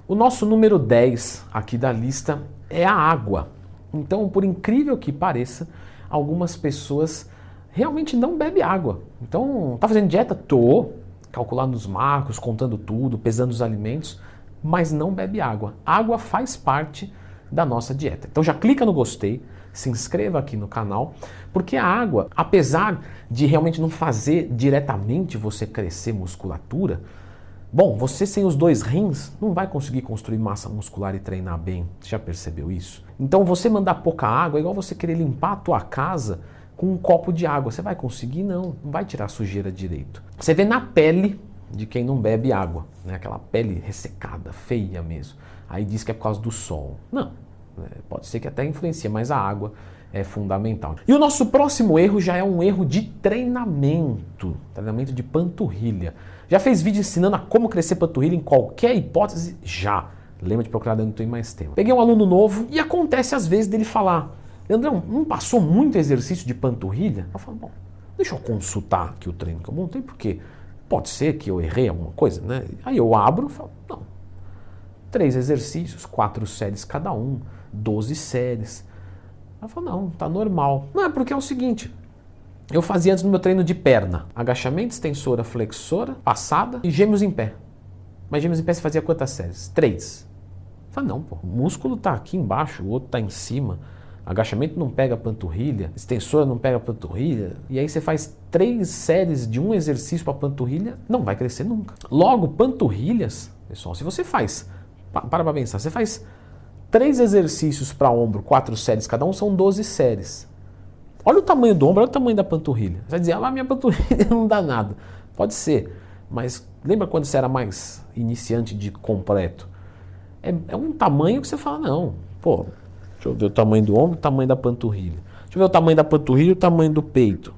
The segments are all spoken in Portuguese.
O nosso número 10 aqui da lista é a água. Então, por incrível que pareça, algumas pessoas realmente não bebem água. Então, tá fazendo dieta? Tô, calculando os macros, contando tudo, pesando os alimentos, mas não bebe água. Água faz parte da nossa dieta. Então já clica no gostei, se inscreva aqui no canal, porque a água, apesar de realmente não fazer diretamente você crescer musculatura, bom, você sem os 2 rins não vai conseguir construir massa muscular e treinar bem. Você já percebeu isso? Então você mandar pouca água é igual você querer limpar a tua casa com um copo de água. Você vai conseguir? Não vai tirar a sujeira direito. Você vê na pele de quem não bebe água, né? Aquela pele ressecada, feia mesmo. Aí diz que é por causa do sol. Não, pode ser que até influencia, mas a água é fundamental. E o nosso próximo erro já é um erro de treinamento de panturrilha. Já fez vídeo ensinando a como crescer panturrilha em qualquer hipótese? Já. Lembra de procurar dentro do mais tempo. Peguei um aluno novo e acontece às vezes dele falar: Leandrão, não passou muito exercício de panturrilha? Eu falo, bom, deixa eu consultar aqui o treino que eu montei, porque pode ser que eu errei alguma coisa, né? Aí eu abro e falo, não, 3 exercícios, 4 séries cada um, 12 séries. Eu falo, não, tá normal. Não, é porque é o seguinte, eu fazia antes no meu treino de perna, agachamento, extensora, flexora, passada e gêmeos em pé. Mas gêmeos em pé você fazia quantas séries? 3. Eu falo, não, pô, o músculo tá aqui embaixo, o outro tá em cima. Agachamento não pega a panturrilha, extensora não pega a panturrilha, e aí você faz 3 séries de um exercício para panturrilha, não vai crescer nunca. Logo, panturrilhas, pessoal, se você faz, para pensar, você faz 3 exercícios para ombro, 4 séries cada um, são 12 séries. Olha o tamanho do ombro, olha o tamanho da panturrilha. Você vai dizer, ah, minha panturrilha não dá nada. Pode ser, mas lembra quando você era mais iniciante de completo? É um tamanho que você fala, não, pô, deixa eu ver o tamanho do ombro, o tamanho da panturrilha. Deixa eu ver o tamanho da panturrilha e o tamanho do peito.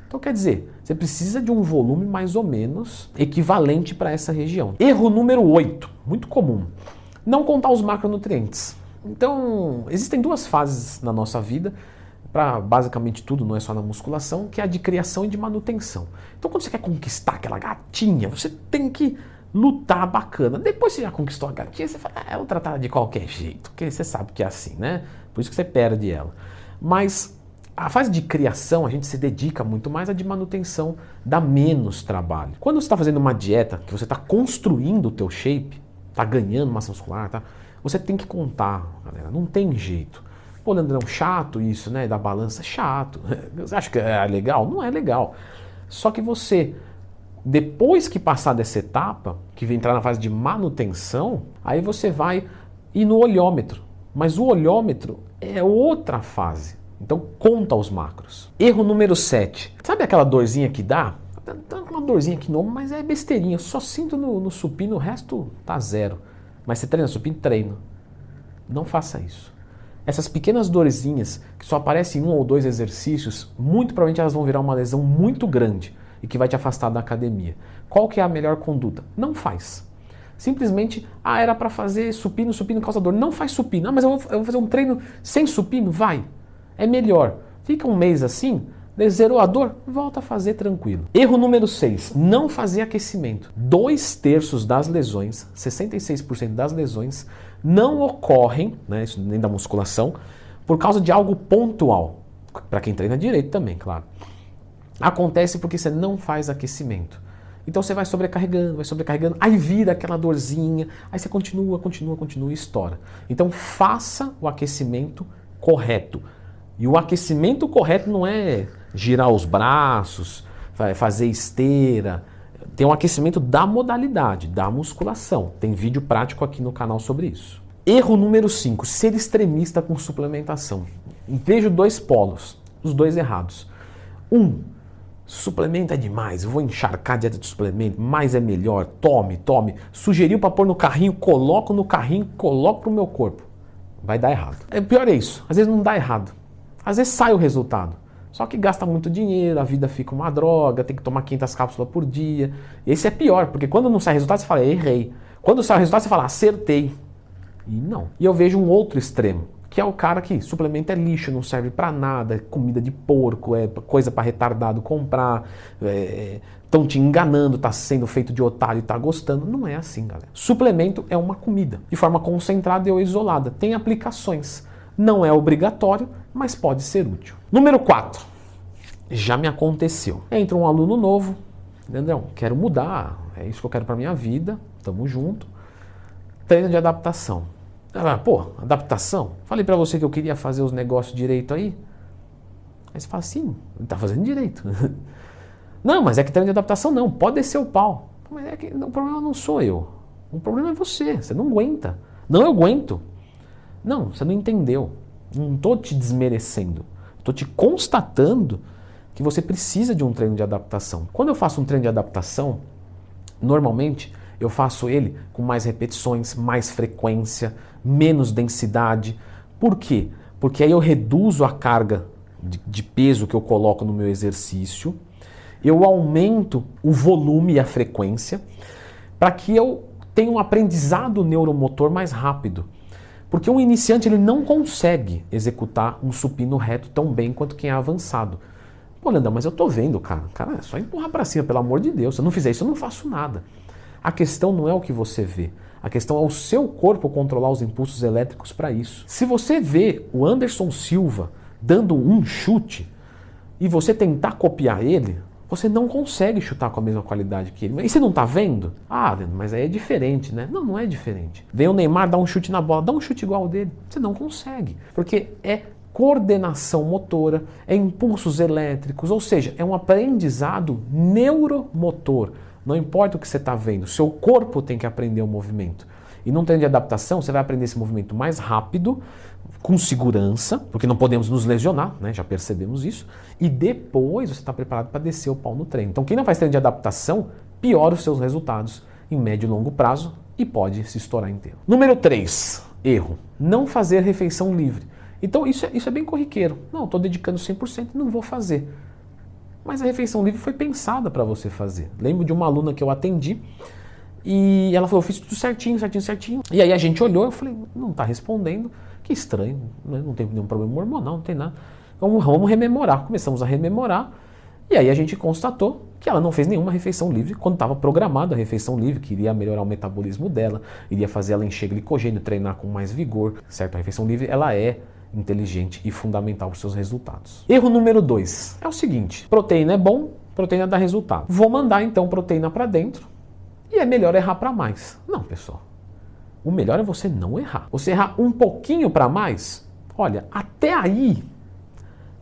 Então quer dizer, você precisa de um volume mais ou menos equivalente para essa região. Erro número 8, muito comum. Não contar os macronutrientes. Então, existem 2 fases na nossa vida, para basicamente tudo, não é só na musculação, que é a de criação e de manutenção. Então quando você quer conquistar aquela gatinha, você tem que lutar bacana. Depois você já conquistou a gatinha, você fala, eu vou tratar ela de qualquer jeito, porque você sabe que é assim, né? Por isso que você perde ela. Mas a fase de criação, a gente se dedica muito mais, a de manutenção dá menos trabalho. Quando você está fazendo uma dieta, que você está construindo o teu shape, está ganhando massa muscular, tá? Você tem que contar, galera, não tem jeito. Pô, Leandrão, chato isso, né? Da balança, chato. Você acha que é legal? Não é legal. Só que você, depois que passar dessa etapa, que vem entrar na fase de manutenção, aí você vai ir no olhômetro. Mas o olhômetro é outra fase. Então conta os macros. Erro número 7. Sabe aquela dorzinha que dá? Tá uma dorzinha aqui no ombro, mas é besteirinha. Eu só sinto no supino, o resto tá 0. Mas você treina supino? Treino. Não faça isso. Essas pequenas dorzinhas que só aparecem em 1 ou 2 exercícios, muito provavelmente elas vão virar uma lesão muito grande e que vai te afastar da academia. Qual que é a melhor conduta? Não faz. Simplesmente, era para fazer supino causa dor. Não faz supino. Mas eu vou fazer um treino sem supino? Vai. É melhor. Fica um mês assim, zerou a dor, volta a fazer tranquilo. Erro número 6, não fazer aquecimento. 2/3 das lesões, 66% das lesões, não ocorrem, né, isso nem da musculação, por causa de algo pontual. Para quem treina direito também, claro. Acontece porque você não faz aquecimento. Então você vai sobrecarregando, aí vira aquela dorzinha, aí você continua e estoura. Então faça o aquecimento correto. E o aquecimento correto não é girar os braços, fazer esteira. Tem um aquecimento da modalidade, da musculação. Tem vídeo prático aqui no canal sobre isso. Erro número 5, ser extremista com suplementação. Vejo 2 polos, os 2 errados. 1, suplemento é demais, eu vou encharcar a dieta de suplemento, mais é melhor, tome. Sugeriu para pôr no carrinho, coloco no carrinho, coloco pro meu corpo. Vai dar errado. Pior é isso, às vezes não dá errado. Às vezes sai o resultado. Só que gasta muito dinheiro, a vida fica uma droga, tem que tomar 500 cápsulas por dia. Esse é pior, porque quando não sai resultado, você fala, errei. Quando sai o resultado, você fala, acertei. E não. E eu vejo um outro extremo, que que é o cara que suplemento é lixo, não serve pra nada, é comida de porco, é coisa pra retardado comprar, estão te enganando, tá sendo feito de otário e tá gostando. Não é assim, galera. Suplemento é uma comida, de forma concentrada ou isolada. Tem aplicações. Não é obrigatório, mas pode ser útil. Número 4. Já me aconteceu. Entra um aluno novo, entendeu? Quero mudar, é isso que eu quero pra minha vida, tamo junto. Treino de adaptação. Pô, adaptação? Falei pra você que eu queria fazer os negócios direito aí. Aí você fala assim, tá fazendo direito. Não, mas é que treino de adaptação não, pode descer o pau. Mas é que o problema não sou eu. O problema é você não aguenta. Não, eu aguento. Não, você não entendeu. Não tô te desmerecendo. Tô te constatando que você precisa de um treino de adaptação. Quando eu faço um treino de adaptação, normalmente eu faço ele com mais repetições, mais frequência, menos densidade. Por quê? Porque aí eu reduzo a carga de peso que eu coloco no meu exercício, eu aumento o volume e a frequência para que eu tenha um aprendizado neuromotor mais rápido. Porque um iniciante ele não consegue executar um supino reto tão bem quanto quem é avançado. Pô, Leandro, mas eu tô vendo, cara. Cara, é só empurrar para cima, pelo amor de Deus. Se eu não fizer isso, eu não faço nada. A questão não é o que você vê. A questão é o seu corpo controlar os impulsos elétricos para isso. Se você vê o Anderson Silva dando um chute e você tentar copiar ele, você não consegue chutar com a mesma qualidade que ele. E você não tá vendo? Ah, mas aí é diferente, né? Não, não é diferente. Vem o Neymar dar um chute na bola, dá um chute igual ao dele. Você não consegue. Porque é coordenação motora, é impulsos elétricos, ou seja, é um aprendizado neuromotor. Não importa o que você está vendo, seu corpo tem que aprender o movimento. E num treino de adaptação, você vai aprender esse movimento mais rápido, com segurança, porque não podemos nos lesionar, né? Já percebemos isso. E depois você está preparado para descer o pau no treino. Então quem não faz treino de adaptação, piora os seus resultados em médio e longo prazo e pode se estourar inteiro. Número 3, erro. Não fazer refeição livre. Então isso é bem corriqueiro. Não, estou dedicando 100% e não vou fazer. Mas a refeição livre foi pensada para você fazer. Lembro de uma aluna que eu atendi e ela falou, eu fiz tudo certinho. E aí a gente olhou, eu falei, não está respondendo, que estranho, né? Não tem nenhum problema hormonal, não tem nada. Vamos rememorar. Começamos a rememorar e aí a gente constatou que ela não fez nenhuma refeição livre quando estava programada a refeição livre, que iria melhorar o metabolismo dela, iria fazer ela encher glicogênio, treinar com mais vigor, certo? A refeição livre, ela é inteligente e fundamental para os seus resultados. Erro número 2 é o seguinte, proteína é bom, proteína dá resultado. Vou mandar então proteína para dentro e é melhor errar para mais. Não, pessoal. O melhor é você não errar. Você errar um pouquinho para mais, olha, até aí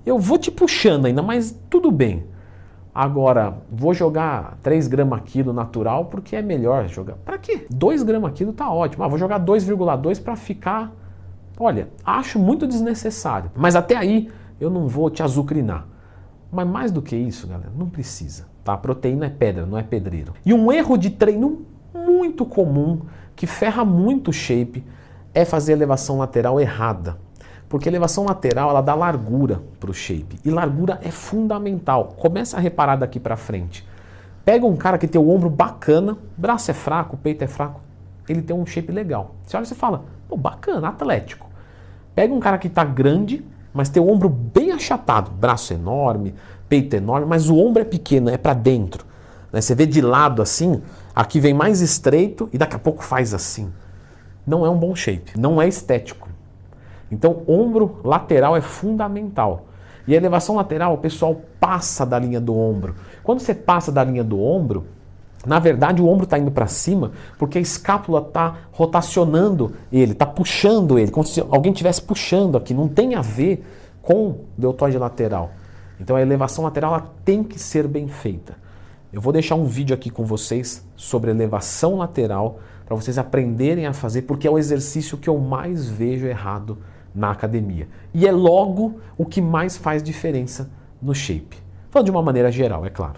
eu vou te puxando ainda, mas tudo bem. Agora, vou jogar 3 gramas quilo natural porque é melhor jogar. Para quê? 2 gramas quilo tá ótimo. Vou jogar 2,2 para ficar... Olha, acho muito desnecessário, mas até aí eu não vou te azucrinar. Mas mais do que isso, galera, não precisa, tá? A proteína é pedra, não é pedreiro. E um erro de treino muito comum, que ferra muito o shape, é fazer elevação lateral errada. Porque a elevação lateral, ela dá largura para o shape. E largura é fundamental. Começa a reparar daqui para frente. Pega um cara que tem o ombro bacana, braço é fraco, peito é fraco, ele tem um shape legal. Você olha e você fala, pô, bacana, atlético. Pega um cara que está grande, mas tem o ombro bem achatado, braço enorme, peito enorme, mas o ombro é pequeno, é para dentro. Né? Você vê de lado assim, aqui vem mais estreito e daqui a pouco faz assim. Não é um bom shape, não é estético. Então, ombro lateral é fundamental. E a elevação lateral, o pessoal passa da linha do ombro. Quando você passa da linha do ombro, na verdade o ombro está indo para cima porque a escápula está rotacionando ele, está puxando ele, como se alguém estivesse puxando aqui. Não tem a ver com o deltoide lateral. Então a elevação lateral ela tem que ser bem feita. Eu vou deixar um vídeo aqui com vocês sobre elevação lateral para vocês aprenderem a fazer, porque é o exercício que eu mais vejo errado na academia. E é logo o que mais faz diferença no shape. Falando de uma maneira geral, é claro.